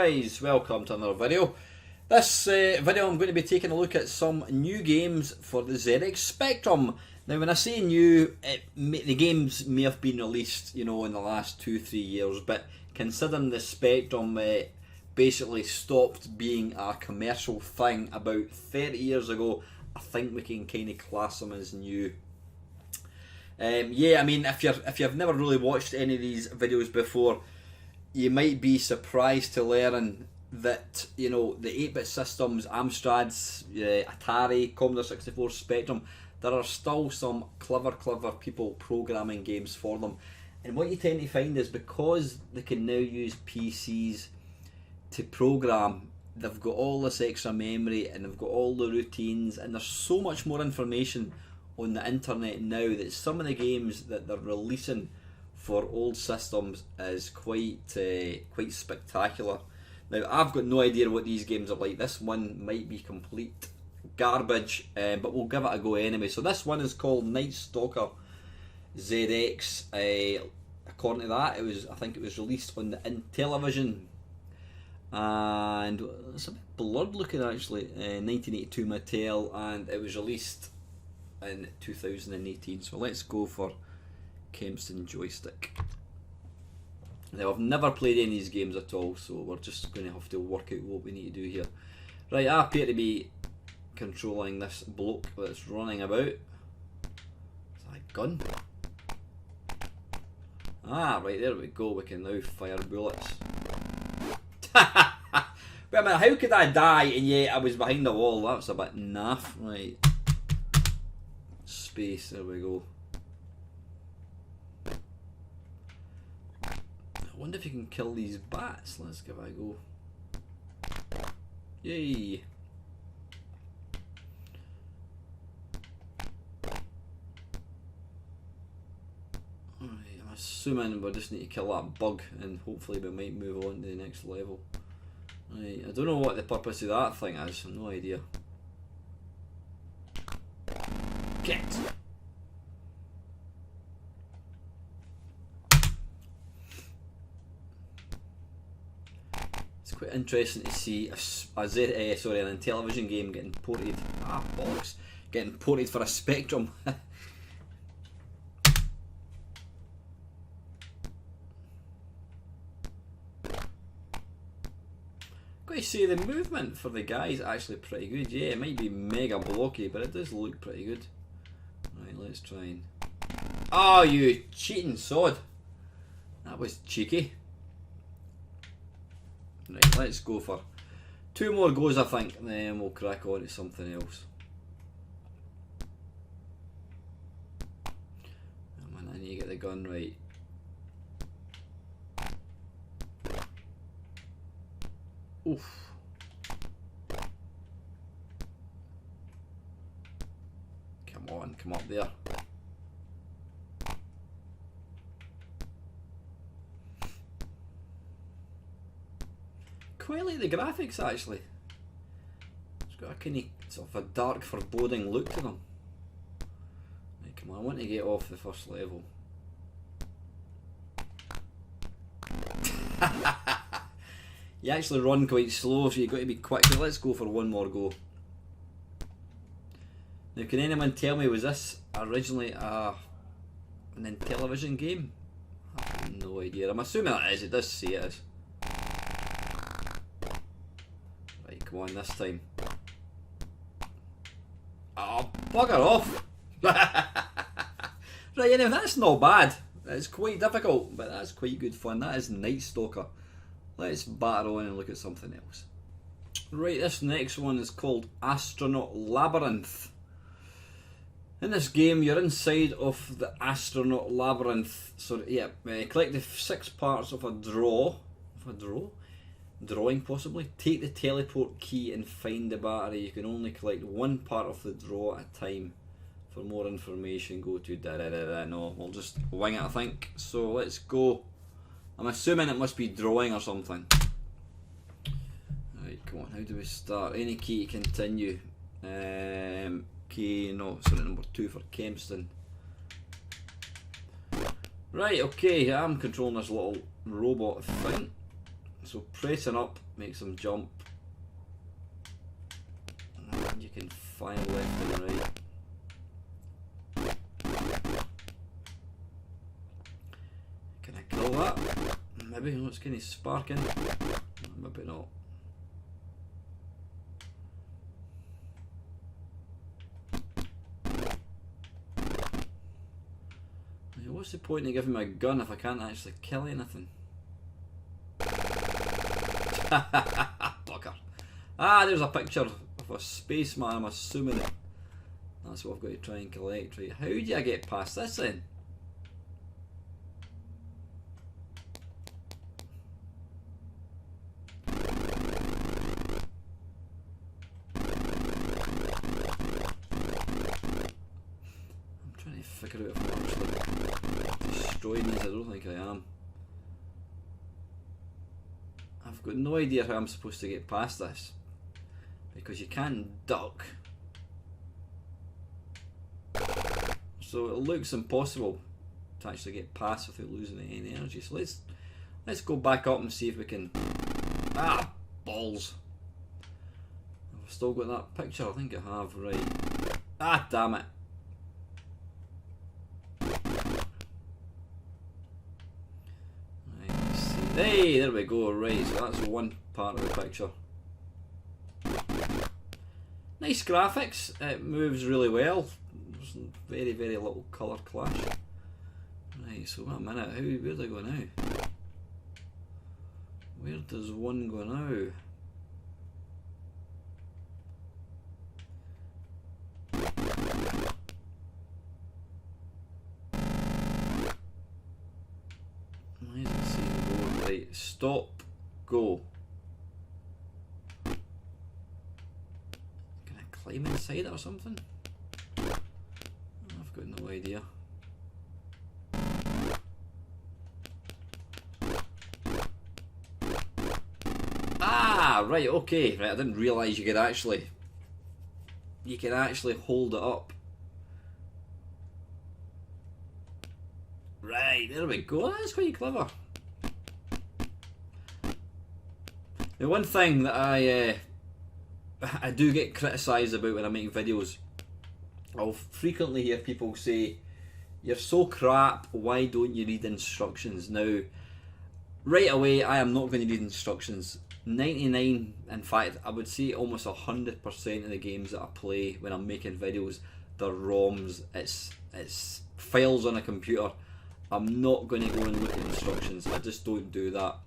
guys, welcome to another video. This video I'm going to be taking a look at some new games for the ZX Spectrum. Now when I say new, the games may have been released, you know, in the last 2-3 years, but considering the Spectrum basically stopped being a commercial thing about 30 years ago, I think we can kind of class them as new. Yeah, I mean, if you've never really watched any of these videos before, you might be surprised to learn that, you know, the 8-bit systems, Amstrads, Atari, Commodore 64, Spectrum, there are still some clever people programming games for them. And what you tend to find is because they can now use PCs to program, they've got all this extra memory and they've got all the routines, and there's so much more information on the internet now that some of the games that they're releasing for old systems is quite spectacular. Now I've got no idea what these games are like. This one might be complete garbage, but we'll give it a go anyway. So this one is called Night Stalker ZX. According to that, I think it was released on the Intellivision, and it's a bit blurred looking actually. 1982 Mattel, and it was released in 2018. So let's go for Kempston joystick. Now I've never played any of these games at all, so we're just going to have to work out what we need to do here. Right, I appear to be controlling this bloke that's running about. Is that a gun? Ah, right, there we go. We can now fire bullets. Wait a minute, how could I die and yet I was behind the wall? That's a bit naff. Right. Space, there we go. I wonder if you can kill these bats. Let's give it a go. Yay! Alright, I'm assuming we just need to kill that bug and hopefully we might move on to the next level. Right, I don't know what the purpose of that thing is, I've no idea. Get! It's quite interesting to see an Intellivision game getting ported. Ah, bollocks! Getting ported for a Spectrum. Got to say, the movement for the guy is actually pretty good. Yeah, it might be mega blocky, but it does look pretty good. Right, let's try and... Oh, you cheating sod! That was cheeky. Right, let's go for 2 more goes, I think, and then we'll crack on to something else. Oh man, I need to get the gun right. Oof. Come on, come up there. Quite like the graphics actually. It's got a kind of sort of a dark, foreboding look to them. Right, come on, I want to get off the first level. You actually run quite slow, so you've got to be quick. So let's go for one more go. Now, can anyone tell me, was this originally an Intellivision game? I have no idea. I'm assuming it is. It does say it is. Right, come on this time. Oh, bugger off! Right, anyway, that's not bad. It's quite difficult, but that's quite good fun. That is Night Stalker. Let's batter on and look at something else. Right, this next one is called Astronaut Labyrinth. In this game, you're inside of the Astronaut Labyrinth. So yeah, collect the 6 parts of a drawing possibly. Take the teleport key and find the battery. You can only collect 1 part of the draw at a time. For more information, go to No, we'll just wing it, I think. So let's go. I'm assuming it must be drawing or something. Right, come on, how do we start? Any key to continue. Key, no, sorry, number 2 for Kempston. Right, okay, I'm controlling this little robot thing. So pressing up makes them jump. And you can fire left and right. Can I kill that? Maybe. Oh, it's kind of sparking. Maybe not. What's the point in giving me a gun if I can't actually kill anything? Fucker. Ah, there's a picture of a spaceman, I'm assuming. That's what I've got to try and collect. Right, how do I get past this then? I'm trying to figure out if I'm actually destroying these. I don't think I am. I've got no idea how I'm supposed to get past this, because you can duck, so it looks impossible to actually get past without losing any energy. So let's go back up and see if we can. Ah, balls! I've still got that picture. I think I have. Right. Ah, damn it! Hey, there we go, right, so that's one part of the picture. Nice graphics, it moves really well. There's very, very little colour clash. Right, so wait a minute, where do I go now? Where does one go now? Stop, go. Can I climb inside it or something? I've got no idea. Ah, right, okay. Right, I didn't realise you could actually hold it up. Right, there we go. That's quite clever. The one thing that I do get criticised about when I make videos, I'll frequently hear people say, "You're so crap, why don't you read instructions?" Now, right away, I am not going to read instructions. 99, in fact, I would say almost 100% of the games that I play when I'm making videos, they're ROMs, it's files on a computer. I'm not going to go and look at instructions, I just don't do that.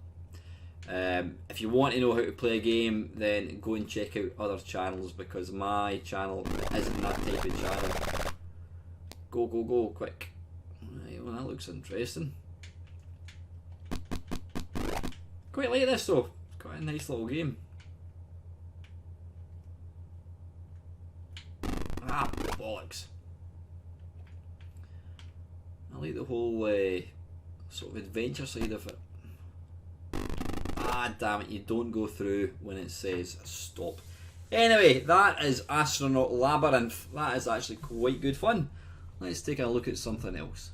If you want to know how to play a game, then go and check out other channels, because my channel isn't that type of channel. Go, go, go, quick. Right, well, that looks interesting. Quite like this though, quite a nice little game. Ah, bollocks. I like the whole sort of adventure side of it. Ah, damn it, you don't go through when it says stop. Anyway, that is Astronaut Labyrinth. That is actually quite good fun. Let's take a look at something else.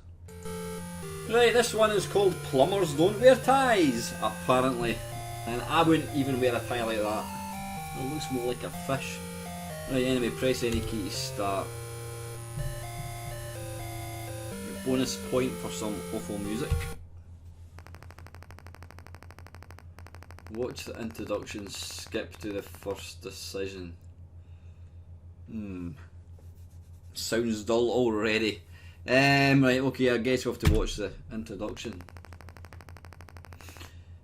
Right, this one is called Plumbers Don't Wear Ties, apparently. And I wouldn't even wear a tie like that. It looks more like a fish. Right, anyway, press any key to start. Your bonus point for some awful music. Watch the introduction, skip to the first decision. Sounds dull already. Right, okay, I guess we'll have to watch the introduction.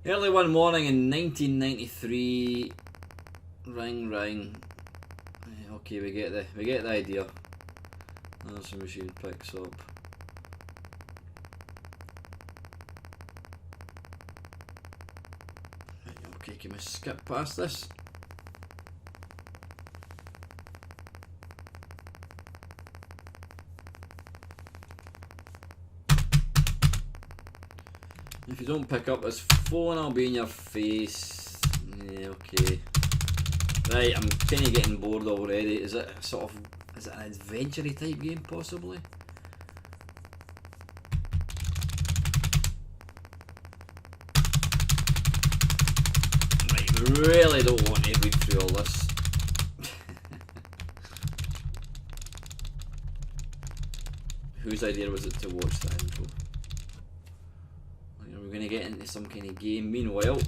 Early one morning in 1993. Ring, ring. Okay, we get the idea. As the machine picks up. Okay, can we skip past this? If you don't pick up this phone, I'll be in your face. Yeah, okay. Right, I'm kind of getting bored already. Is it an adventure-y type game, possibly? really don't want to read through all this. Whose idea was it to watch that intro? Are we going to get into some kind of game? Meanwhile,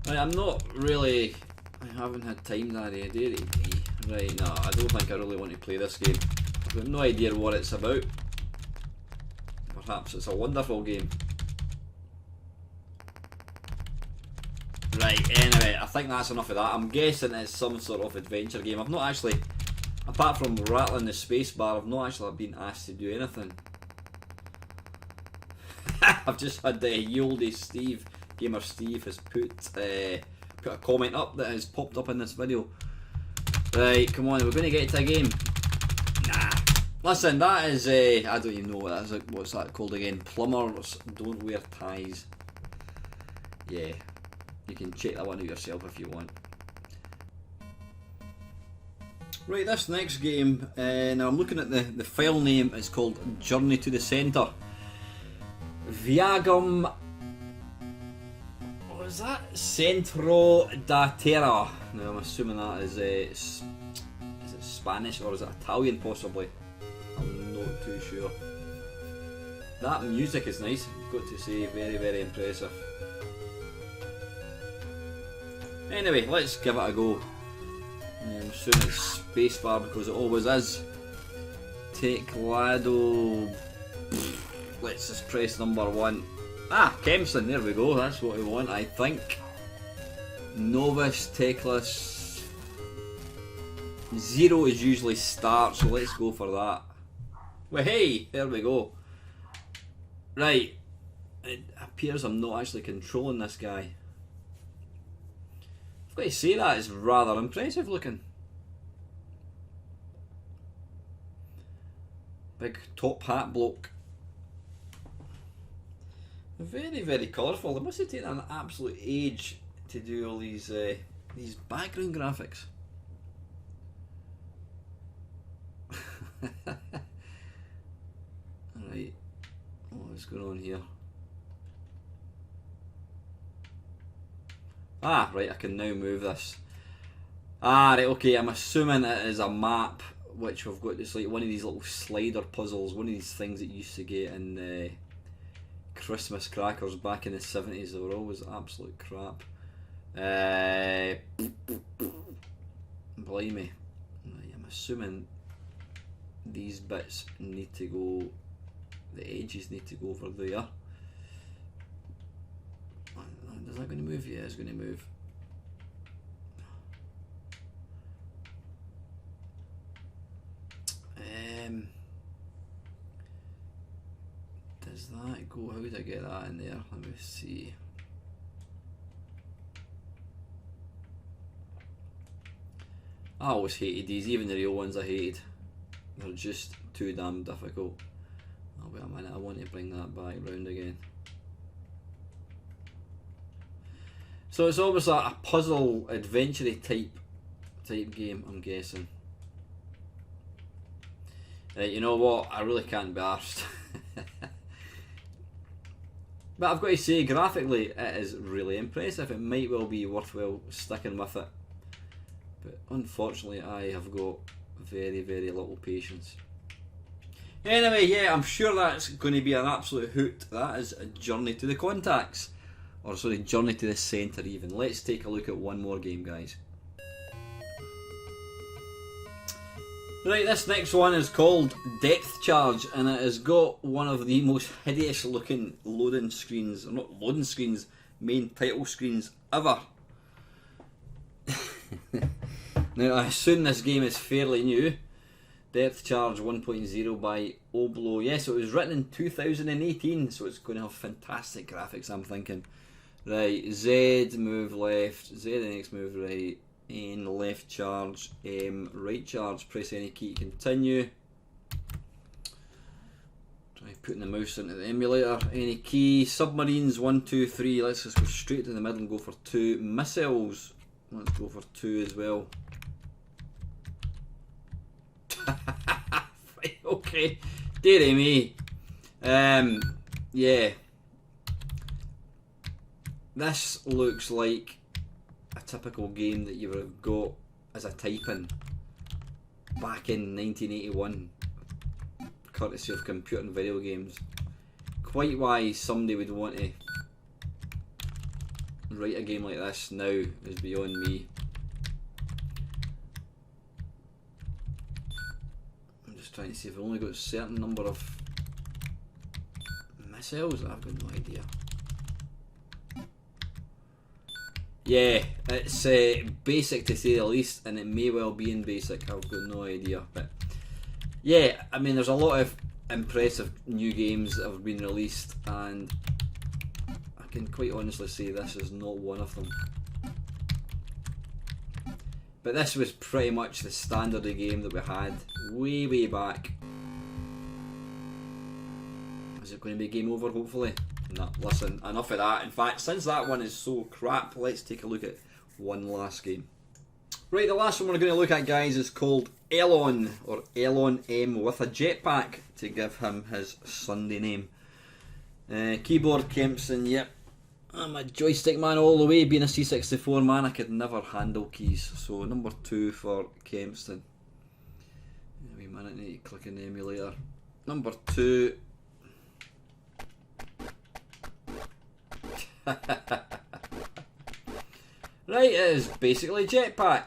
right, I'm not really. I haven't had time that day. Right, no, I don't think I really want to play this game. I've got no idea what it's about. Perhaps it's a wonderful game. Right, anyway, I think that's enough of that. I'm guessing it's some sort of adventure game. I've not actually, apart from rattling the spacebar, I've not actually been asked to do anything. I've just had the Yoldy Steve, Gamer Steve, has put a comment up that has popped up in this video. Right, come on, we're going to get to a game. Nah. Listen, that is, I don't even know what that is. What's that called again? Plumbers don't wear ties. Yeah, you can check that one out yourself if you want. Right, this next game, now I'm looking at the file name, it's called Journey to the Centre. Viagem, what is that? Centro da Terra. Now I'm assuming that is it Spanish or is it Italian possibly? I'm not too sure. That music is nice, I've got to say, very, very impressive. Anyway, let's give it a go. I'm assuming it's spacebar because it always is. Teclado. Let's just press number 1. Ah, Kempson, there we go, that's what we want, I think. Novice, teclas. 0 is usually start, so let's go for that. Well, hey, there we go. Right, it appears I'm not actually controlling this guy. I've got to say that is rather impressive looking. Big top hat bloke. Very, very colourful. They must have taken an absolute age to do all these background graphics. Right, what's going on here? Ah, right, I can now move this. Ah, right, okay, I'm assuming it is a map which we've got. It's like one of these little slider puzzles, one of these things that you used to get in Christmas crackers back in the 70s. They were always absolute crap. Blimey. Right, I'm assuming these bits need to go, the edges need to go over there. Is that going to move? Yeah, it's going to move. Does that go? How would I get that in there? Let me see. I always hated these, even the real ones I hated. They're just too damn difficult. Oh, wait a minute, I want to bring that back round again. So it's almost like a puzzle adventure type game, I'm guessing. Right, you know what? I really can't be arsed. But I've got to say, graphically, it is really impressive. It might well be worthwhile sticking with it. But unfortunately, I have got very, very little patience. Anyway, yeah, I'm sure that's going to be an absolute hoot. That is a Journey to the Contacts. Or sorry, Journey to the Centre even. Let's take a look at one more game, guys. Right, this next one is called Depth Charge, and it has got one of the most hideous looking loading screens, or not loading screens, main title screens ever. Now, I assume this game is fairly new. Depth Charge 1.0 by Oblo. Yes, it was written in 2018, so it's going to have fantastic graphics, I'm thinking. Right, Z, move left, Z and X move right, N, left charge, M, right charge, press any key to continue. Try putting the mouse into the emulator, any key, submarines 1, 2, 3, let's just go straight to the middle and go for 2, missiles, let's go for 2 as well. Right, okay. Dearie me. Yeah. This looks like a typical game that you would have got as a type-in back in 1981, courtesy of Computer and Video Games. Quite why somebody would want to write a game like this now is beyond me. I'm just trying to see if I've only got a certain number of missiles. I've got no idea. Yeah, it's basic to say the least, and it may well be in basic, I've got no idea. But yeah, I mean, there's a lot of impressive new games that have been released, and I can quite honestly say this is not one of them. But this was pretty much the standard of game that we had way back. Is it going to be game over, hopefully? No, listen, enough of that. In fact, since that one is so crap, let's take a look at one last game. Right, the last one we're going to look at, guys, is called Elon, or Elon M, with a jetpack to give him his Sunday name. Keyboard Kempson, yep. I'm a joystick man all the way. Being a C64 man, I could never handle keys. So number 2 for Kempston. Wait a minute, I need to click in the emulator. Number 2. Right, it is basically Jetpac.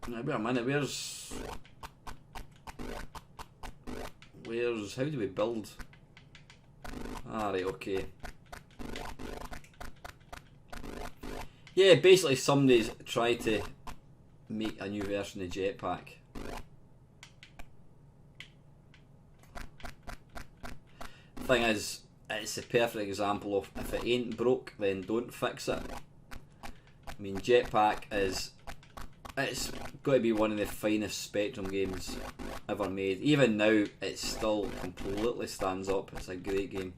Now wait a minute, where's how do we build? Right, okay. Yeah, basically somebody's tried to make a new version of Jetpac. Thing is, it's a perfect example of if it ain't broke, then don't fix it. I mean, Jetpac it's got to be one of the finest Spectrum games ever made. Even now, it still completely stands up. It's a great game.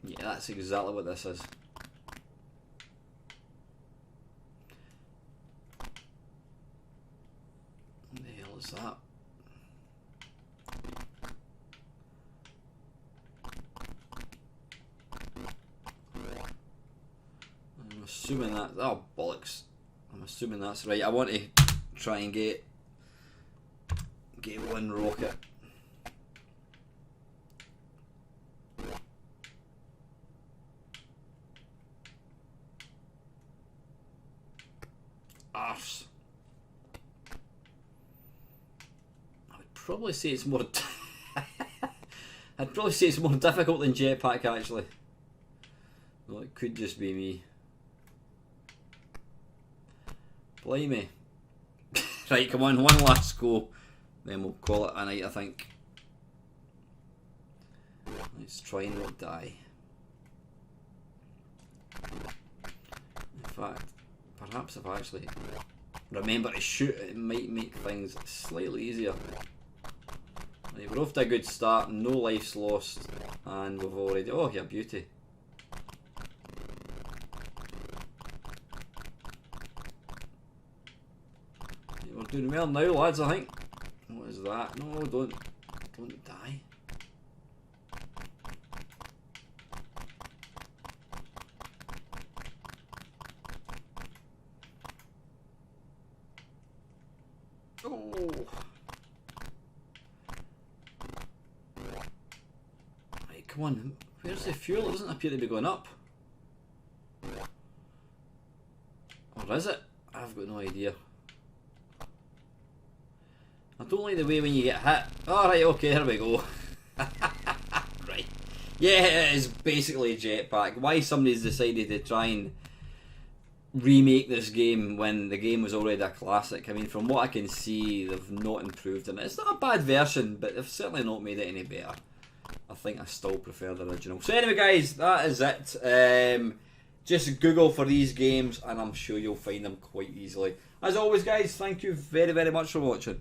Yeah, that's exactly what this is. What the hell is that? I'm assuming that... oh, bollocks. I'm assuming that's right. I want to try and get one rocket. Arse. I would probably say it's more... I'd probably say it's more difficult than Jetpac, actually. Well, it could just be me. Blimey. Right, come on, one last go. Then we'll call it a night, I think. Let's try and not die. In fact, perhaps if I actually remember to shoot, it might make things slightly easier. Right, we're off to a good start, no life's lost, and we've already... oh, yeah, beauty. We're doing well now, lads, I think. What is that? No, don't die. Oh. Right, come on. Where's the fuel? It doesn't appear to be going up. Or is it? I've got no idea. I don't like the way when you get hit. Alright, okay, here we go. Right. Yeah, it is basically Jetpac. Why somebody's decided to try and remake this game when the game was already a classic. I mean, from what I can see, they've not improved on it. It's not a bad version, but they've certainly not made it any better. I think I still prefer the original. So anyway, guys, that is it. Just Google for these games, and I'm sure you'll find them quite easily. As always, guys, thank you very much for watching.